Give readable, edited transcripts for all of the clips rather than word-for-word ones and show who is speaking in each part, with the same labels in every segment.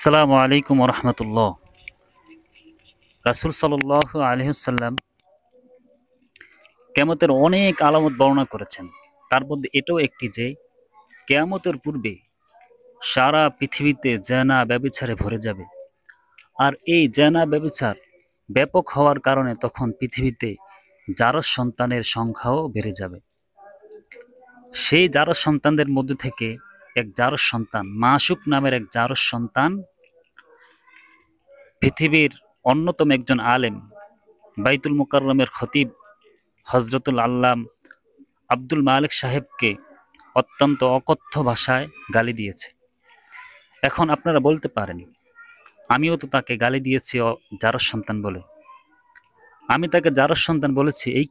Speaker 1: আসসালামু আলাইকুম রহমতুল্লাহ। রাসূল সাল্লাল্লাহু আলাইহি ওয়াসাল্লাম কিয়ামতের অনেক আলামত বর্ণনা করেছেন। তার মধ্যে এটাও একটি যে কিয়ামতের পূর্বে সারা পৃথিবীতে জেনা ব্যভিচারে ভরে যাবে। আর এই জেনা ব্যভিচার ব্যাপক হওয়ার কারণে তখন পৃথিবীতে জারজ সন্তানের সংখ্যাও বেড়ে যাবে। সেই জারজ সন্তানদের মধ্যে থেকে এক জারজ সন্তান, মাসুক নামের এক জারজ সন্তান পৃথিবীর অন্যতম একজন আলেম, বাইতুল মুকাররমের খতিব হজরতুল আল্লাম আব্দুল মালিক সাহেবকে অত্যন্ত অকথ্য ভাষায় গালি দিয়েছে। এখন আপনারা বলতে পারেন, আমিও তো তাকে গালি দিয়েছি জারজ সন্তান বলে। আমি তাকে জারজ সন্তান বলেছি এই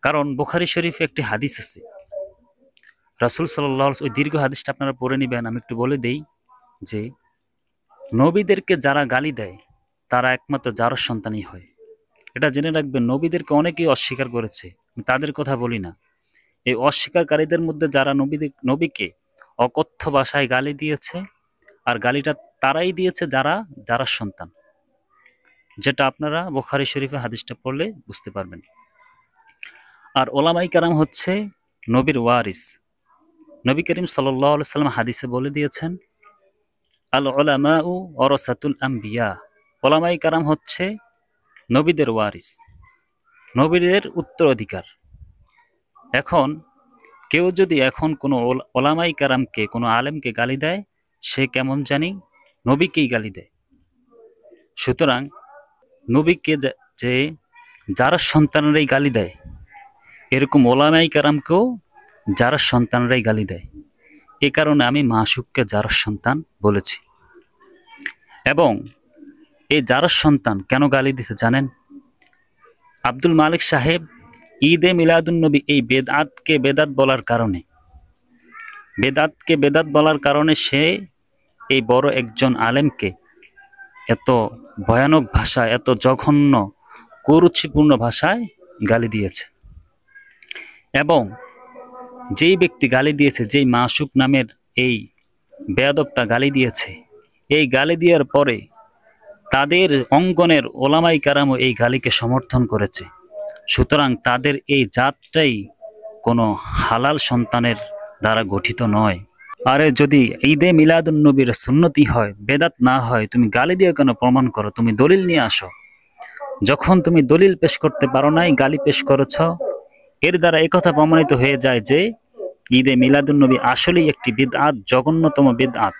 Speaker 1: কারণ বুখারী শরীফে একটি হাদিস আছে। রাসূল সাল্লাল্লাহু আলাইহি ওয়াসাল্লাম, ওই দীর্ঘ হাদিসটা আপনারা পড়ে নেবেন, আমি একটু বলে দেই যে নবীদেরকে যারা গালি দেয় তারা একমাত্র জারজ সন্তানই হয়। এটা জেনে রাখবেন, নবীদেরকে অনেকেই অস্বীকার করেছে, আমি তাদের কথা বলি না। এই অস্বীকারীদের মধ্যে যারা নবীকে অকথ্য ভাষায় গালি দিয়েছে, আর গালিটা তারাই দিয়েছে যারা জারজ সন্তান, যেটা আপনারা বুখারী শরীফে হাদিসটা পড়লে বুঝতে পারবেন। আর ওলামাই কেরাম হচ্ছে নবীর ওয়ারিস। নবী করিম সাল্লাল্লাহু আলাইহি সাল্লাম হাদিসে বলে দিয়েছেন, আল উলামাউ ওয়ারাসাতুল আম্বিয়া। ওলামাই কেরাম হচ্ছে নবীদের ওয়ারিস, নবীদের উত্তরাধিকার। এখন কেউ যদি এখন কোনো ওলামাই কেরামকে, কোনো আলেমকে গালি দেয়, সে কেমন জানি নবীকেই গালি দেয়। সুতরাং নবীকে যে জারজ সন্তানরাই গালি দেয়, এরকম ওলামাই কেরামকেও জারজ সন্তানরাই গালি দেয়। এ কারণে আমি মাসুককে জারজ সন্তান বলেছি। এবং এই জারজ সন্তান কেন গালি দিছে জানেন? আব্দুল মালিক সাহেব ঈদে মিলাদুন্নবী এই বেদাতকে বেদাত বলার কারণে সে এই বড় একজন আলেমকে এত ভয়ানক ভাষা, এত জঘন্য কুরুচিপূর্ণ ভাষায় গালি দিয়েছে। এবং যেই ব্যক্তি গালি দিয়েছে, যেই মাসুক নামের এই বেয়াদবটা গালি দিয়েছে, এই গালি দেওয়ার পরে তাদের অঙ্গনের ওলামাই কেরামও এই গালিকে সমর্থন করেছে। সুতরাং তাদের এই জাতটাই কোনো হালাল সন্তানের দ্বারা গঠিত নয়। আরে যদি ঈদে মিলাদুন্নবীর সুন্নতি হয়, বেদাত না হয়, তুমি গালি দিয়ে কেন প্রমাণ করো? তুমি দলিল নিয়ে আসো। যখন তুমি দলিল পেশ করতে পারো নাই, গালি পেশ করেছ, এর দ্বারা একথা প্রমাণিত হয়ে যায় যে ঈদে মিলাদুন্নবী আসলেই একটি বিদআত, জঘন্যতম বিদআত।